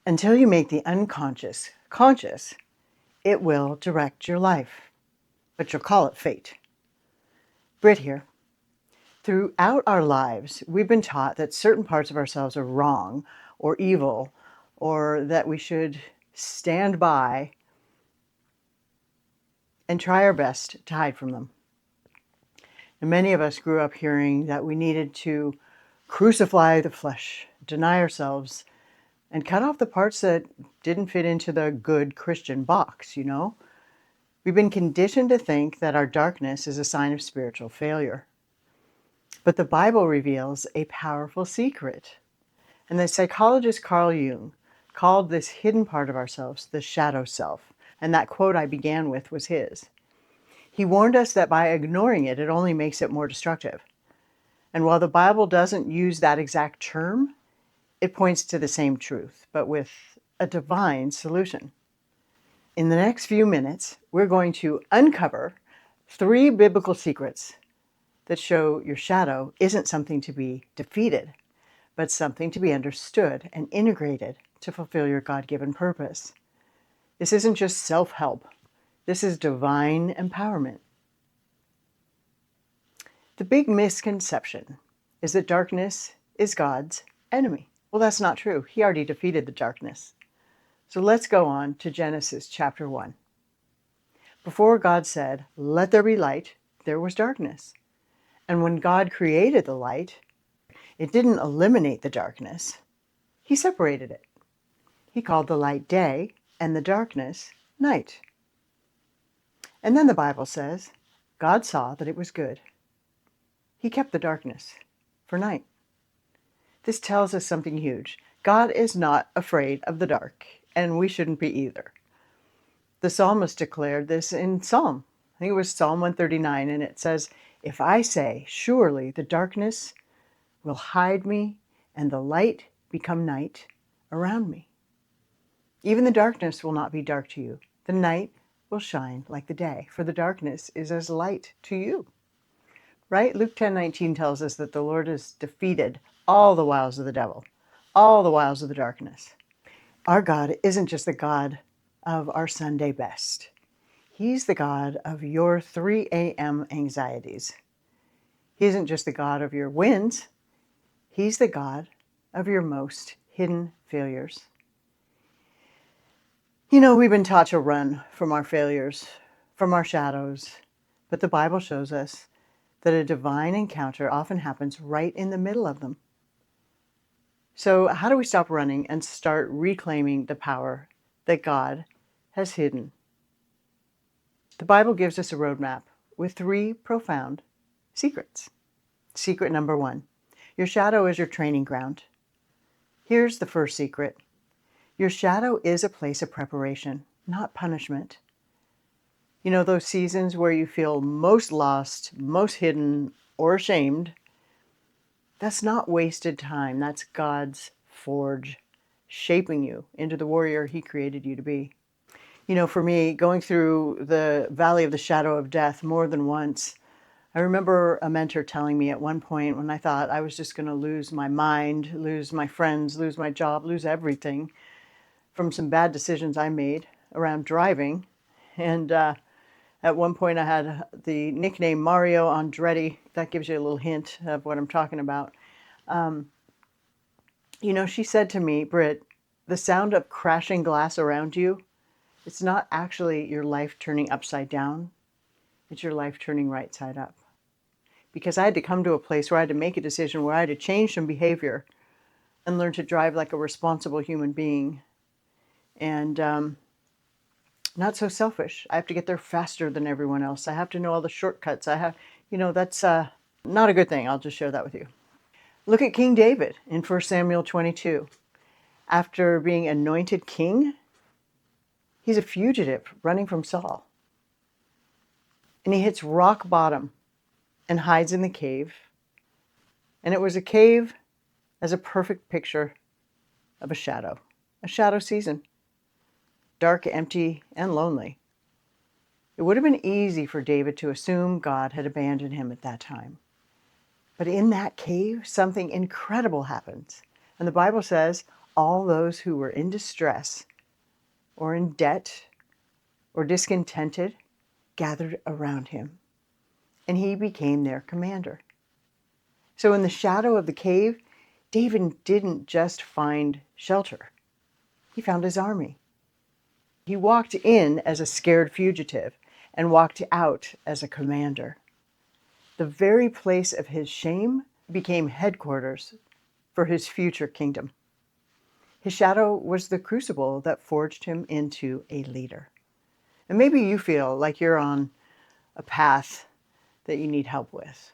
Until you make the unconscious conscious, it will direct your life, but you'll call it fate. Britt here. Throughout our lives, we've been taught that certain parts of ourselves are wrong or evil, or that we should stand by and try our best to hide from them. And many of us grew up hearing that we needed to crucify the flesh, deny ourselves, and cut off the parts that didn't fit into the good Christian box, you know? We've been conditioned to think that our darkness is a sign of spiritual failure. But the Bible reveals a powerful secret. And the psychologist Carl Jung called this hidden part of ourselves the shadow self. And that quote I began with was his. He warned us that by ignoring it, it only makes it more destructive. And while the Bible doesn't use that exact term, it points to the same truth, but with a divine solution. In the next few minutes, we're going to uncover 3 biblical secrets that show your shadow isn't something to be defeated, but something to be understood and integrated to fulfill your God-given purpose. This isn't just self-help. This is divine empowerment. The big misconception is that darkness is God's enemy. Well, that's not true. He already defeated the darkness. So let's go on to Genesis chapter 1. Before God said, "Let there be light," there was darkness. And when God created the light, it didn't eliminate the darkness. He separated it. He called the light day and the darkness night. And then the Bible says, God saw that it was good. He kept the darkness for night. This tells us something huge. God is not afraid of the dark, and we shouldn't be either. The psalmist declared this in Psalm. I think it was Psalm 139, and it says, "If I say, surely the darkness will hide me, and the light become night around me. Even the darkness will not be dark to you. The night will shine like the day, for the darkness is as light to you." Right? Luke 10:19 tells us that the Lord has defeated all the wiles of the devil, all the wiles of the darkness. Our God isn't just the God of our Sunday best. He's the God of your 3 a.m. anxieties. He isn't just the God of your wins. He's the God of your most hidden failures. You know, we've been taught to run from our failures, from our shadows, but the Bible shows us that a divine encounter often happens right in the middle of them. So how do we stop running and start reclaiming the power that God has hidden? The Bible gives us a roadmap with 3 profound secrets. Secret number 1, your shadow is your training ground. Here's the first secret. Your shadow is a place of preparation, not punishment. You know, those seasons where you feel most lost, most hidden, or ashamed, that's not wasted time. That's God's forge, shaping you into the warrior He created you to be. You know, for me, going through the valley of the shadow of death more than once, I remember a mentor telling me at one point when I thought I was just going to lose my mind, lose my friends, lose my job, lose everything from some bad decisions I made around driving. And at one point I had the nickname Mario Andretti. That gives you a little hint of what I'm talking about. You know, she said to me, "Britt, the sound of crashing glass around you, it's not actually your life turning upside down. It's your life turning right side up." Because I had to come to a place where I had to make a decision, where I had to change some behavior and learn to drive like a responsible human being. And not so selfish. I have to get there faster than everyone else. I have to know all the shortcuts. That's not a good thing. I'll just share that with you. Look at King David in 1 Samuel 22. After being anointed king, he's a fugitive running from Saul. And he hits rock bottom and hides in the cave. And it was a cave as a perfect picture of a shadow season. Dark, empty, and lonely. It would have been easy for David to assume God had abandoned him at that time. But in that cave, something incredible happens. And the Bible says, all those who were in distress or in debt or discontented gathered around him, and he became their commander. So in the shadow of the cave, David didn't just find shelter. He found his army. He walked in as a scared fugitive and walked out as a commander. The very place of his shame became headquarters for his future kingdom. His shadow was the crucible that forged him into a leader. And maybe you feel like you're on a path that you need help with,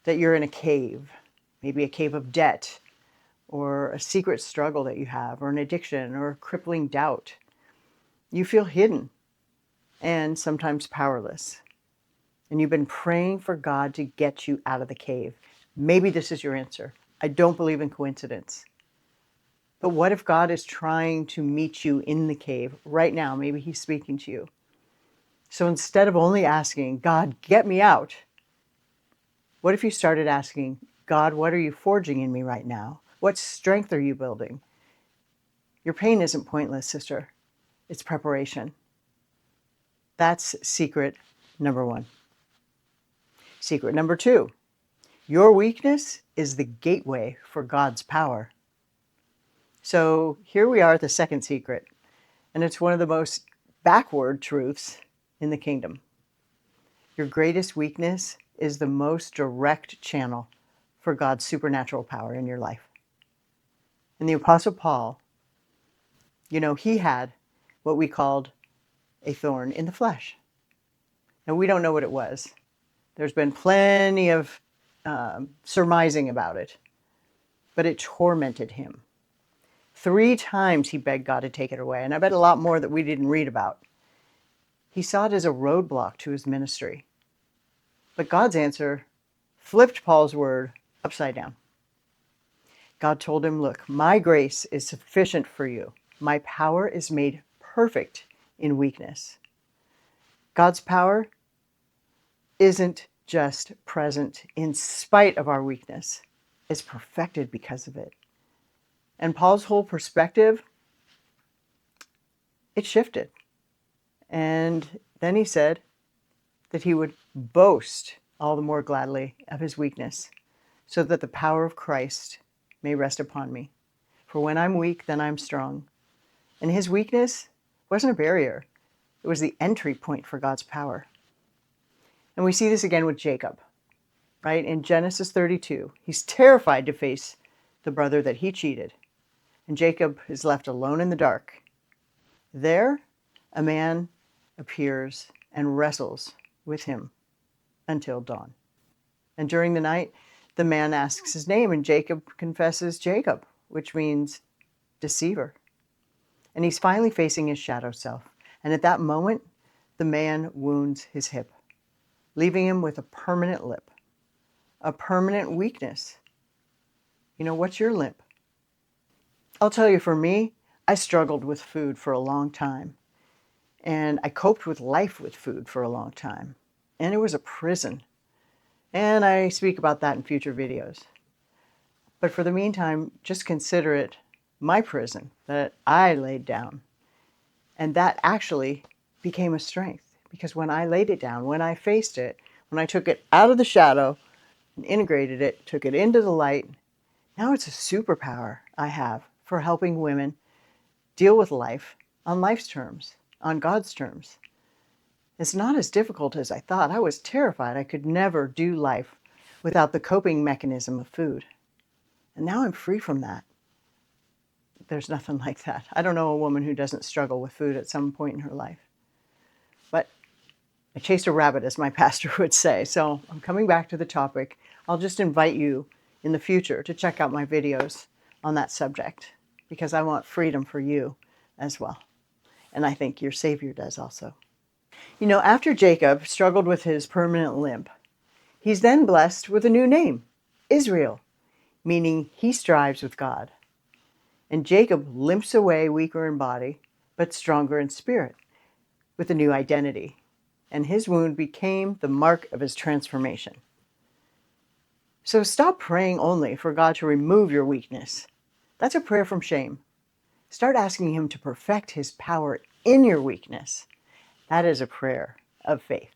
that you're in a cave, maybe a cave of debt, or a secret struggle that you have, or an addiction, or a crippling doubt. You feel hidden and sometimes powerless. And you've been praying for God to get you out of the cave. Maybe this is your answer. I don't believe in coincidence. But what if God is trying to meet you in the cave right now? Maybe he's speaking to you. So instead of only asking, God, get me out, what if you started asking, God, what are you forging in me right now? What strength are you building? Your pain isn't pointless, sister. It's preparation. That's secret number one. Secret number two, your weakness is the gateway for God's power. So here we are at the second secret, and it's one of the most backward truths in the kingdom. Your greatest weakness is the most direct channel for God's supernatural power in your life. And the Apostle Paul, he had what we called a thorn in the flesh. Now, we don't know what it was. There's been plenty of surmising about it, but it tormented him. 3 times he begged God to take it away, and I bet a lot more that we didn't read about. He saw it as a roadblock to his ministry. But God's answer flipped Paul's word upside down. God told him, look, my grace is sufficient for you. My power is made perfect in weakness. God's power isn't just present in spite of our weakness. It's perfected because of it. And Paul's whole perspective, it shifted. And then he said that he would boast all the more gladly of his weakness, so that the power of Christ may rest upon me. For when I'm weak, then I'm strong. And his weakness wasn't a barrier. It was the entry point for God's power. And we see this again with Jacob, right? In Genesis 32, he's terrified to face the brother that he cheated. And Jacob is left alone in the dark. There, a man appears and wrestles with him until dawn. And during the night, the man asks his name, and Jacob confesses Jacob, which means deceiver. And he's finally facing his shadow self. And at that moment, the man wounds his hip, leaving him with a permanent lip, a permanent weakness. What's your limp? I'll tell you, for me, I struggled with food for a long time. And I coped with life with food for a long time. And it was a prison. And I speak about that in future videos. But for the meantime, just consider it my prison that I laid down. And that actually became a strength. Because when I laid it down, when I faced it, when I took it out of the shadow and integrated it, took it into the light, now it's a superpower I have for helping women deal with life on life's terms, on God's terms. It's not as difficult as I thought. I was terrified I could never do life without the coping mechanism of food. And now I'm free from that. There's nothing like that. I don't know a woman who doesn't struggle with food at some point in her life. But I chased a rabbit, as my pastor would say. So I'm coming back to the topic. I'll just invite you in the future to check out my videos on that subject, because I want freedom for you as well. And I think your Savior does also. After Jacob struggled with his permanent limp, he's then blessed with a new name, Israel, meaning he strives with God. And Jacob limps away weaker in body, but stronger in spirit, with a new identity. And his wound became the mark of his transformation. So stop praying only for God to remove your weakness. That's a prayer from shame. Start asking Him to perfect His power in your weakness. That is a prayer of faith.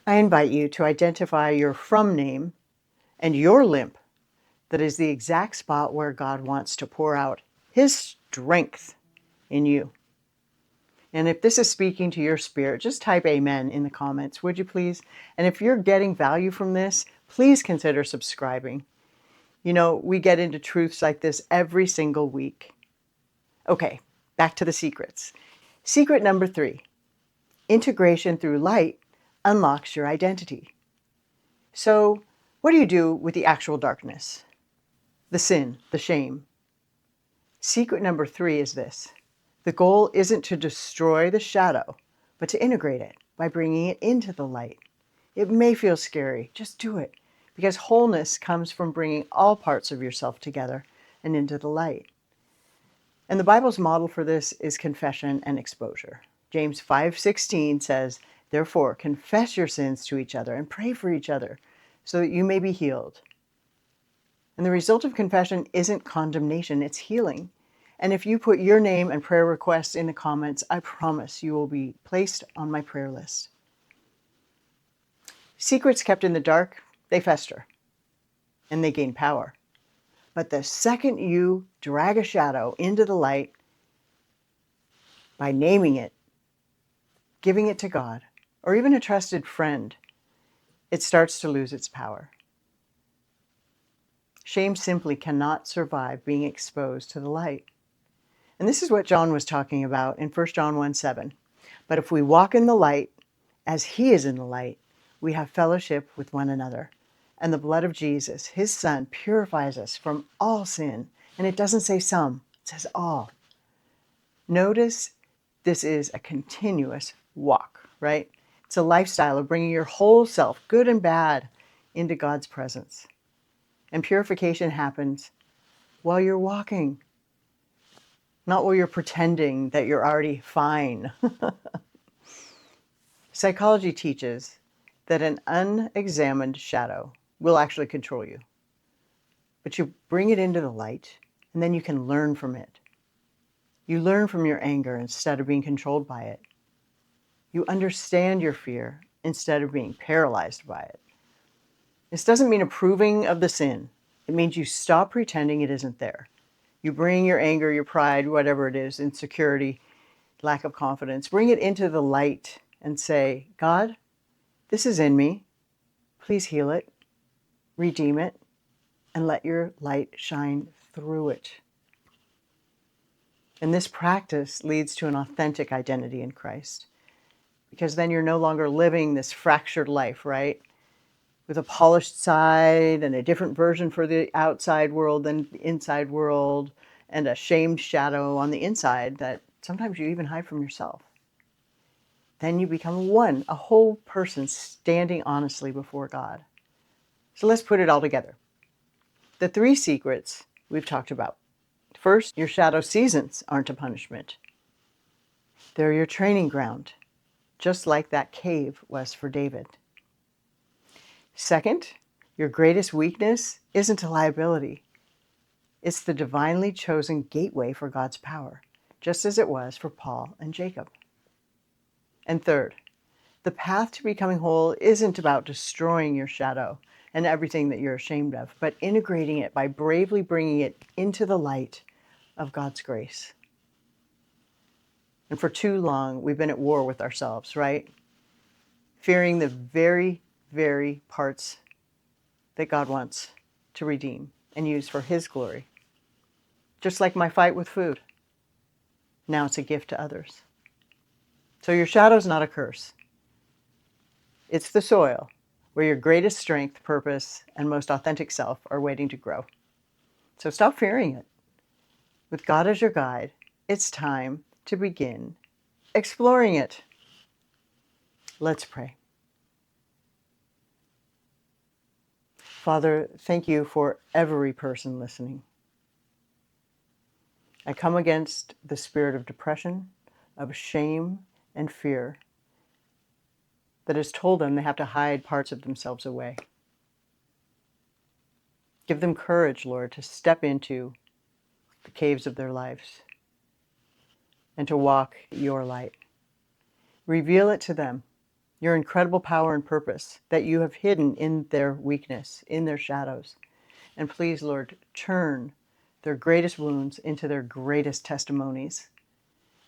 I invite you to identify your from name and your limp that is the exact spot where God wants to pour out His strength in you. And if this is speaking to your spirit, just type amen in the comments, would you please? And if you're getting value from this, please consider subscribing. You know, we get into truths like this every single week. Okay, back to the secrets. Secret number 3, integration through light unlocks your identity. So, what do you do with the actual darkness? The sin, the shame. Secret number 3 is this. The goal isn't to destroy the shadow, but to integrate it by bringing it into the light. It may feel scary, just do it, because wholeness comes from bringing all parts of yourself together and into the light. And the Bible's model for this is confession and exposure. James 5:16 says, "Therefore, confess your sins to each other and pray for each other so that you may be healed." And the result of confession isn't condemnation, it's healing. And if you put your name and prayer requests in the comments, I promise you will be placed on my prayer list. Secrets kept in the dark, they fester and they gain power. But the second you drag a shadow into the light by naming it, giving it to God, or even a trusted friend, it starts to lose its power. Shame simply cannot survive being exposed to the light. And this is what John was talking about in 1 John 1:7. But if we walk in the light, as He is in the light, we have fellowship with one another. And the blood of Jesus, His Son, purifies us from all sin. And it doesn't say some, it says all. Notice this is a continuous walk, right? It's a lifestyle of bringing your whole self, good and bad, into God's presence. And purification happens while you're walking, not while you're pretending that you're already fine. Psychology teaches that an unexamined shadow will actually control you. But you bring it into the light, and then you can learn from it. You learn from your anger instead of being controlled by it. You understand your fear instead of being paralyzed by it. This doesn't mean approving of the sin. It means you stop pretending it isn't there. You bring your anger, your pride, whatever it is, insecurity, lack of confidence, bring it into the light and say, God, this is in me. Please heal it, redeem it, and let your light shine through it. And this practice leads to an authentic identity in Christ, because then you're no longer living this fractured life, right? With a polished side and a different version for the outside world than the inside world, and a shamed shadow on the inside that sometimes you even hide from yourself. Then you become one, a whole person standing honestly before God. So let's put it all together. The 3 secrets we've talked about. First, your shadow seasons aren't a punishment. They're your training ground, just like that cave was for David. Second, your greatest weakness isn't a liability. It's the divinely chosen gateway for God's power, just as it was for Paul and Jacob. And third, the path to becoming whole isn't about destroying your shadow and everything that you're ashamed of, but integrating it by bravely bringing it into the light of God's grace. And for too long, we've been at war with ourselves, right? Fearing the very, very parts that God wants to redeem and use for His glory. Just like my fight with food. Now it's a gift to others. So your shadow's not a curse. It's the soil where your greatest strength, purpose, and most authentic self are waiting to grow. So stop fearing it. With God as your guide, it's time to begin exploring it. Let's pray. Father, thank you for every person listening. I come against the spirit of depression, of shame, and fear that has told them they have to hide parts of themselves away. Give them courage, Lord, to step into the caves of their lives and to walk your light. Reveal it to them, your incredible power and purpose that you have hidden in their weakness, in their shadows. And please, Lord, turn their greatest wounds into their greatest testimonies.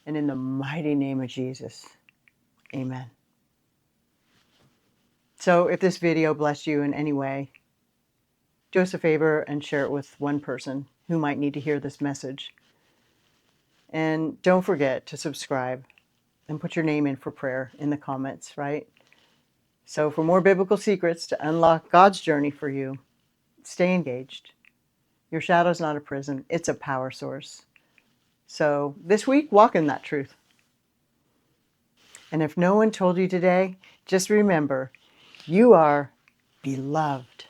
And in the mighty name of Jesus, amen. So if this video blessed you in any way, do us a favor and share it with one person who might need to hear this message. And don't forget to subscribe and put your name in for prayer in the comments, right? So for more biblical secrets to unlock God's journey for you, stay engaged. Your shadow's not a prison, it's a power source. So this week, walk in that truth. And if no one told you today, just remember, you are beloved.